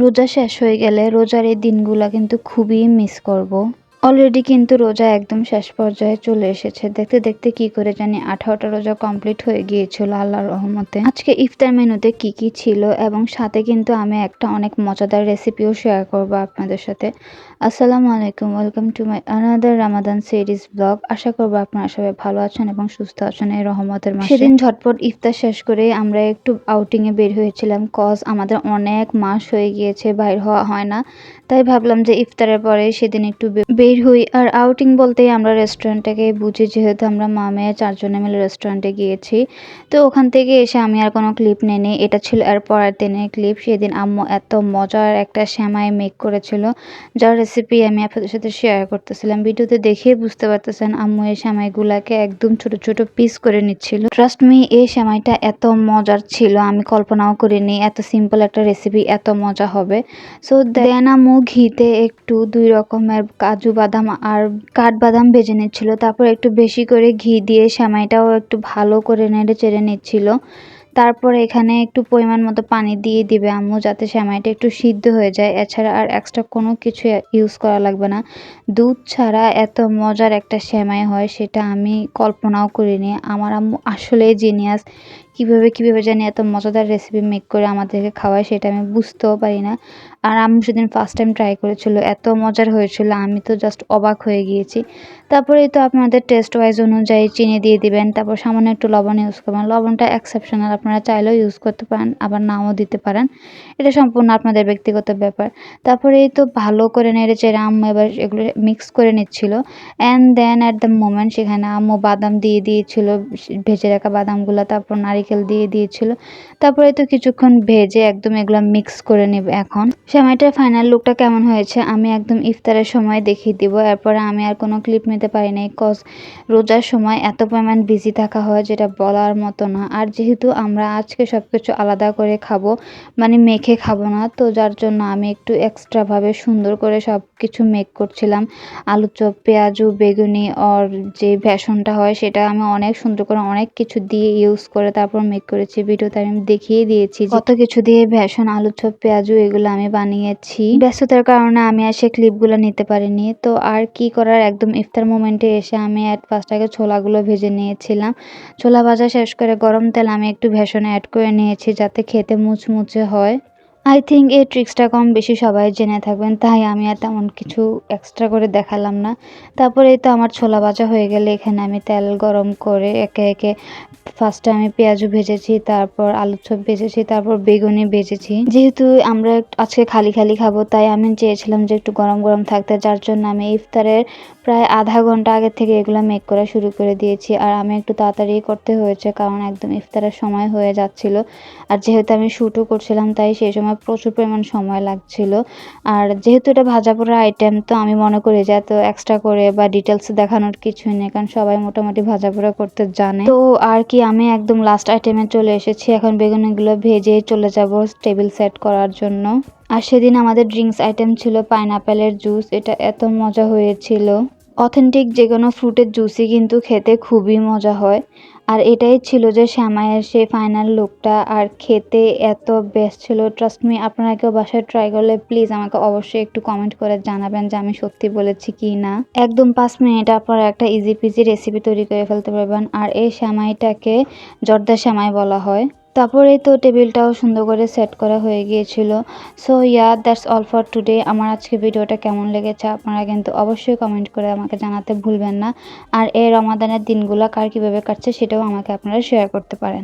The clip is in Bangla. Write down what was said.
রোজা শেষ হয়ে গেলে রোজার এই দিনগুলা কিন্তু খুবই মিস করব। অলরেডি কিন্তু রোজা একদম শেষ পর্যায়ে চলে এসেছে। দেখতে দেখতে কি করে জানি 18টা রোজা কমপ্লিট হয়ে গিয়েছিল আল্লাহর রহমতে। আজকে ইফতার মেনুতে কি কি ছিল এবং সাথে কিন্তু আমি একটা অনেক মজাদার রেসিপিও শেয়ার করব আপনাদের সাথে। আসসালামু আলাইকুম, welcome to my another Ramadan series blog. আশা করব আপনারা সবাই ভালো আছেন এবং সুস্থ আছেন এই রহমতের মাসে। সেদিন ঝটপট ইফতার শেষ করে আমরা একটু আউটিং এ বের হয়েছিলাম, কজ আমাদের অনেক মাস হয়ে গিয়েছে বাইর হওয়া হয় না। তাই ভাবলাম যে ইফতারের পরে সেদিন একটু বের হই। আর আউটিং বলতেই আমরা রেস্টুরেন্টটাকে বুঝি, যেহেতু আমরা মা মেয়ে 4 জনে মিলে রেস্টুরেন্টে গিয়েছি। তো ওখান থেকে এসে আমি আর কোনো ক্লিপ নেইনি, এটা ছিল এর পরের দিনের ক্লিপ। সেদিন আম্মু এত মজার একটা সেমাই মেক করেছিল, যার রেসিপি আমি আপনাদের সাথে শেয়ার করতেছিলাম। ভিডিওতে দেখেই বুঝতে পারতেছেন আম্মু এই সেমাইগুলাকে একদম ছোট ছোট পিস করে নিচ্ছিল। ট্রাস্ট মি, এই সেমাইটা এত মজার ছিল আমি কল্পনাও করিনি এত সিম্পল একটা রেসিপি এত মজা হবে। সো দেন আম্মু ঘিতে একটু 2 রকমের কাজু বাদাম আর কাঠবাদাম ভেজে নিচ্ছিল। তারপর একটু বেশি করে ঘি দিয়ে সেমাইটাও একটু ভালো করে নেড়ে চেড়ে নিচ্ছিল। তারপর এখানে একটু পরিমাণ মতো পানি দিয়ে দিবে আম্মু, যাতে সেমাইটা একটু সিদ্ধ হয়ে যায়। এছাড়া আর এক্সট্রা কোনো কিছু ইউজ করা লাগবে না। দুধ ছাড়া এত মজার একটা সেমাই হয় সেটা আমি কল্পনাও করিনি। আমার আম্মু আসলেই জিনিয়াস। কিভাবে জানি এত মজাদার রেসিপি মেক করে আমাদেরকে খাওয়ায় সেটা আমি বুঝতেও পারি না। আর আম্মু সেদিন ফার্স্ট টাইম ট্রাই করেছিল, এত মজার হয়েছিল আমি তো জাস্ট অবাক হয়ে গিয়েছি। তারপরেই তো আপনাদের টেস্ট ওয়াইজ অনুযায়ী চিনি দিয়ে দিবেন, তারপর সামান্য একটু লবণ ইউজ করবেন। লবণটা এক্সেপশনাল, আপনারা চাইলেও ইউজ করতে পারেন আবার নাও দিতে পারেন, এটা সম্পূর্ণ আপনাদের ব্যক্তিগত ব্যাপার। তারপরেই তো ভালো করে নেড়ে চেড়ে আম্মু এবার এগুলো মিক্স করে নিচ্ছিল। And then at the moment সেখানে আম্মু বাদাম দিয়ে দিয়েছিল, ভেজে রাখা বাদামগুলো, তারপর নারিকেল দিয়ে দিয়েছিল। তারপরে তো কিছুক্ষণ ভেজে একদম এগুলো মিক্স করে নেবে। এখন সেমাইটার ফাইনাল লুকটা কেমন হয়েছে আমি একদম ইফতারের সময় দেখিয়ে দিব। এরপরে আমি আর কোনো ক্লিপ নিতে পারি নাই, কজ রোজার সময় এত পরিমাণ বিজি থাকা হয় যেটা বলার মতো না। আর যেহেতু আমরা আজকে সব কিছু আলাদা করে খাবো, মানে মেখে খাবো না, তো যার জন্য আমি একটু এক্সট্রাভাবে সুন্দর করে সব কিছু মেক করছিলাম। আলু চপ, পেঁয়াজু, বেগুনি আর যে বেসনটা হয় সেটা আমি অনেক সুন্দর করে অনেক কিছু দিয়ে ইউজ করে তারপর মেক করেছি। ভিডিওতে আমি দেখিয়ে দিয়েছি কত কিছু দিয়ে বেসন, আলু চপ, পেঁয়াজু এগুলো আমি বানিয়েছি। ব্যস্ততার কারণে আমি আর সেই ক্লিপগুলো নিতে পারিনি। তো আর কি করার, একদম ইফতার মোমেন্টে এসে আমি অ্যাট ফার্স্ট আগে ছোলাগুলো ভেজে নিয়েছিলাম। ছোলা ভাজা শেষ করে গরম তেল আমি একটু বেসনে অ্যাড করে নিয়েছি যাতে খেতে মুচমুচে হয়। আই থিঙ্ক এই ট্রিক্সটা কম বেশি সবাই জেনে থাকবেন, তাই আমি আর তেমন কিছু এক্সট্রা করে দেখালাম না। তারপরেই তো আমার ছোলা ভাজা হয়ে গেলে এখানে আমি তেল গরম করে একে একে ফার্স্টে আমি পেঁয়াজু ভেজেছি, তারপর আলু চপ ভেজেছি, তারপর বেগুনি ভেজেছি। যেহেতু আমরা আজকে খালি খালি খাবো তাই আমি চেয়েছিলাম যে একটু গরম গরম থাকতে, যার জন্য আমি ইফতারের প্রায় আধা ঘন্টা আগে থেকে এগুলো মেক করা শুরু করে দিয়েছি। আর আমি একটু তাড়াতাড়ি করতে হয়েছে কারণ একদম ইফতারের সময় হয়ে যাচ্ছিল। আর যেহেতু আমি শ্যুটও করছিলাম তাই সেই সময় প্রচুর পরিমাণ সময় লাগছিল। আর যেহেতু এটা ভাজা পোড়া আইটেম, তো আমি মনে করি যে এত এক্সট্রা করে বা ডিটেলস দেখানোর কিছুই নেই, কারণ সবাই মোটামুটি ভাজা পোড়া করতে জানে। তো আর কি, আমি একদম লাস্ট আইটেমে চলে এসেছি। এখন বেগুনিগুলো ভেজে চলে যাব টেবিল সেট করার জন্য। আর সেদিন আমাদের ড্রিঙ্কস আইটেম ছিল পাইনাপেলের জুস, এটা এত মজা হয়েছিল। অথেন্টিক যে কোনো ফ্রুটের জুসই কিন্তু খেতে খুবই মজা হয়। আর এটাই ছিল যে সেমাইয়ের সেই ফাইনাল লুকটা, আর খেতে এত বেস্ট ছিল। ট্রাস্ট মি, আপনারা কেউ বাসায় ট্রাই করলে প্লিজ আমাকে অবশ্যই একটু কমেন্ট করে জানাবেন যে আমি সত্যি বলেছি কি না। একদম 5 মিনিট আপনারা একটা ইজি পিজি রেসিপি তৈরি করে ফেলতে পারবেন। আর এই সেমাইটাকে জর্দা সেমাই বলা হয়। তারপরে তো টেবিলটাও সুন্দর করে সেট করা হয়ে গিয়েছিল। So that's all for today. আমার আজকে ভিডিওটা কেমন লেগেছে আপনারা কিন্তু অবশ্যই কমেন্ট করে আমাকে জানাতে ভুলবেন না। আর এই রমাদানের দিনগুলো কার কীভাবে কাটছে সেটাও আমাকে আপনারা শেয়ার করতে পারেন।